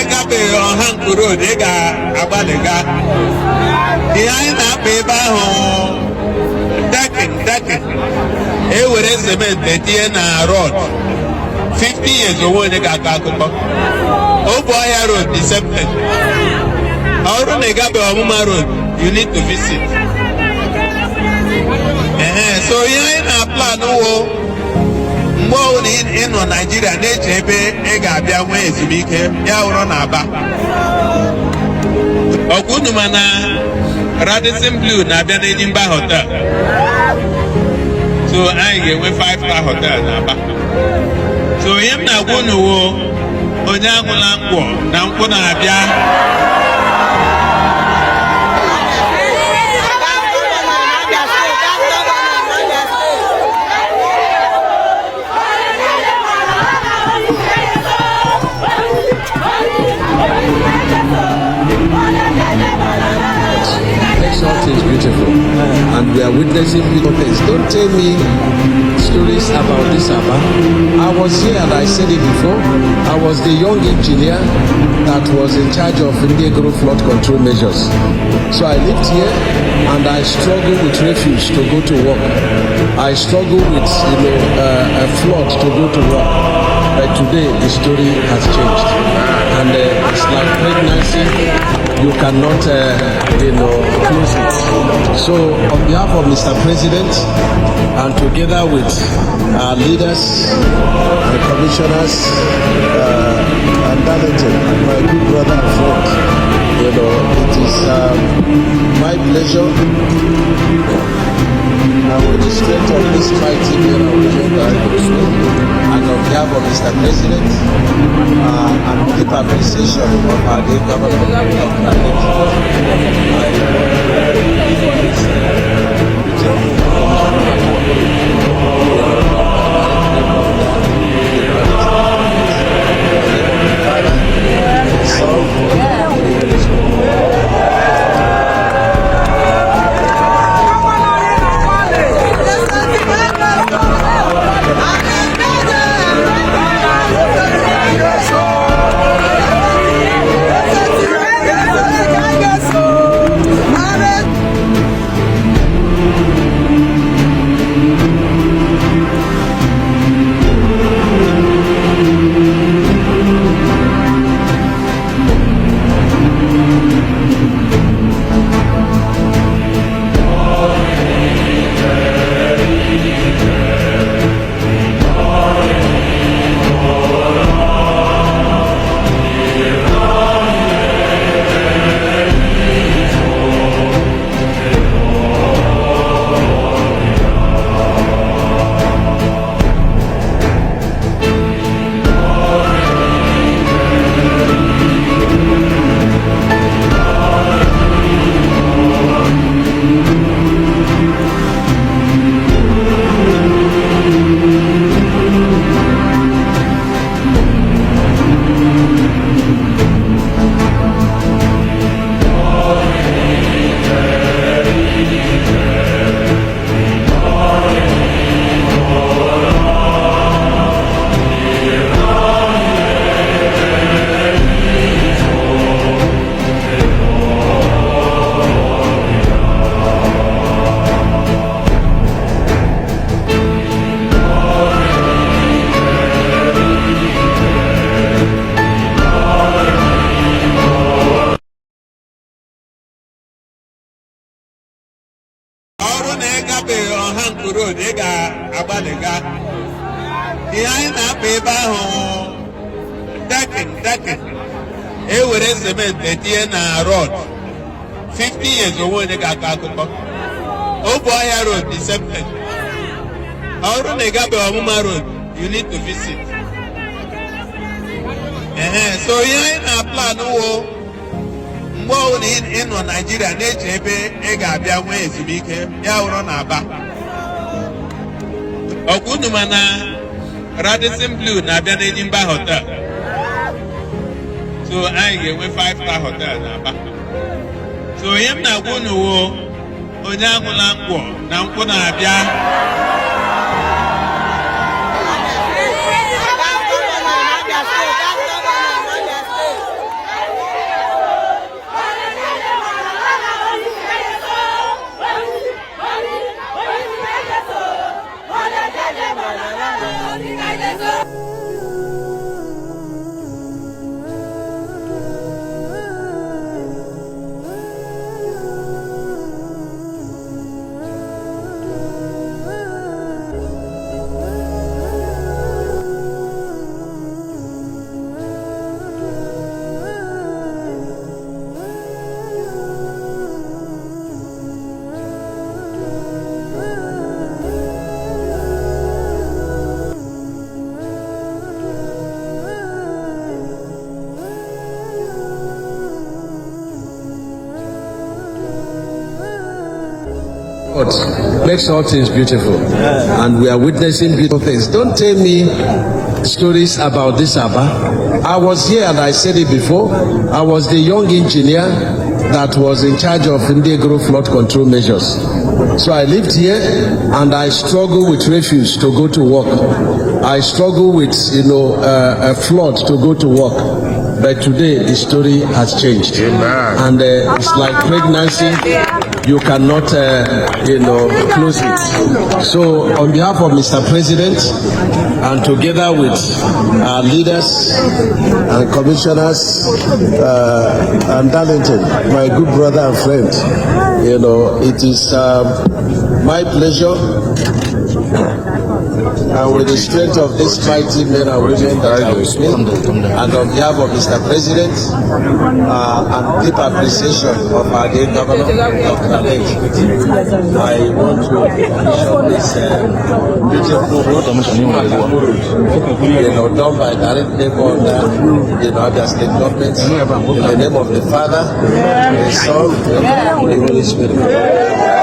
na-egabeghị Ohanku Road ị ga-agbalịga ihe anyị na-akpa ebe ahụ dekin ewere cement etinye na rod 50 years onwe onye ga-akọ akụkọ Obuohia Road the same thing. Ọrụ na ịgabeghị Ọmụma Road you need to visit. So ihe anyị na-aplan wo mgbe ọbụla ị nọ Nigeria na-eche ebe ị ga-abịa nwee ezumike ya wụrụ na Aba ọgwụnụ mana Radisson Blu na-abịa n'Enyimba Hotel, so anyị ga-enwe 5-star hotel na Aba. So ihe m na-agwa unu wo onye aṅụla nkwọ na nkwụ na-abịa. Is beautiful, and we are witnessing beautiful things. Don't tell me stories about this Aba. I was here and I said it before. I was the young engineer that was in charge of Indian flood control measures. So I lived here and I struggled with refuge to go to work. I struggled with a flood to go to work. But today the story has changed, and it's like pregnancy. You cannot, close it. So, on behalf of Mr. President, and together with our leaders, the commissioners, and Darlington, and my good brother and friend, it is my pleasure. And with the strength of this mighty and on behalf of Mr. President, and deep appreciation of our dear government Ohanku Road ị ga-agbalịga ihe anyị na-akpa ebe ahụ dekin ewere cement etinye na rod 50 years onwe onye ga-akọ akụkọ Obuohia Road the same thing. Ọrụ na ịgabeghị Ọmụma Road you need to visit. So ihe anyị na-aplan wo mgbe ọbụla ị nọ Nigeria na-eche ebe ị ga-abịa nwee ezumike ya wụrụ na Aba ọgwụnụ mana Radisson Blu na-abịa n'Enyimba Hotel, so anyị ga-enwe 5-star hotel na Aba. So ihe m na-agwa unu wo onye aṅụla nkwọ na nkwụ na-abịa. God makes all things beautiful, and we are witnessing beautiful things. Don't tell me stories about this Aba. I was here and I said it before. I was the young engineer that was in charge of Indegro flood control measures. So I lived here and I struggle with refuse to go to work. I struggle with, a flood to go to work. But today the story has changed. Amen. And it's like pregnancy. You cannot, close it. So on behalf of Mr. President, and together with our leaders and commissioners and Darlington, my good brother and friend, it is my pleasure, and with the strength of these mighty men and women that are with me, and on behalf of Mr. President, and deep appreciation of our dear Governor, Dr. Alec, I want to commission this beautiful road, done by direct labor under, Abia State government, in the name of the Father, the Son, and the Holy Spirit.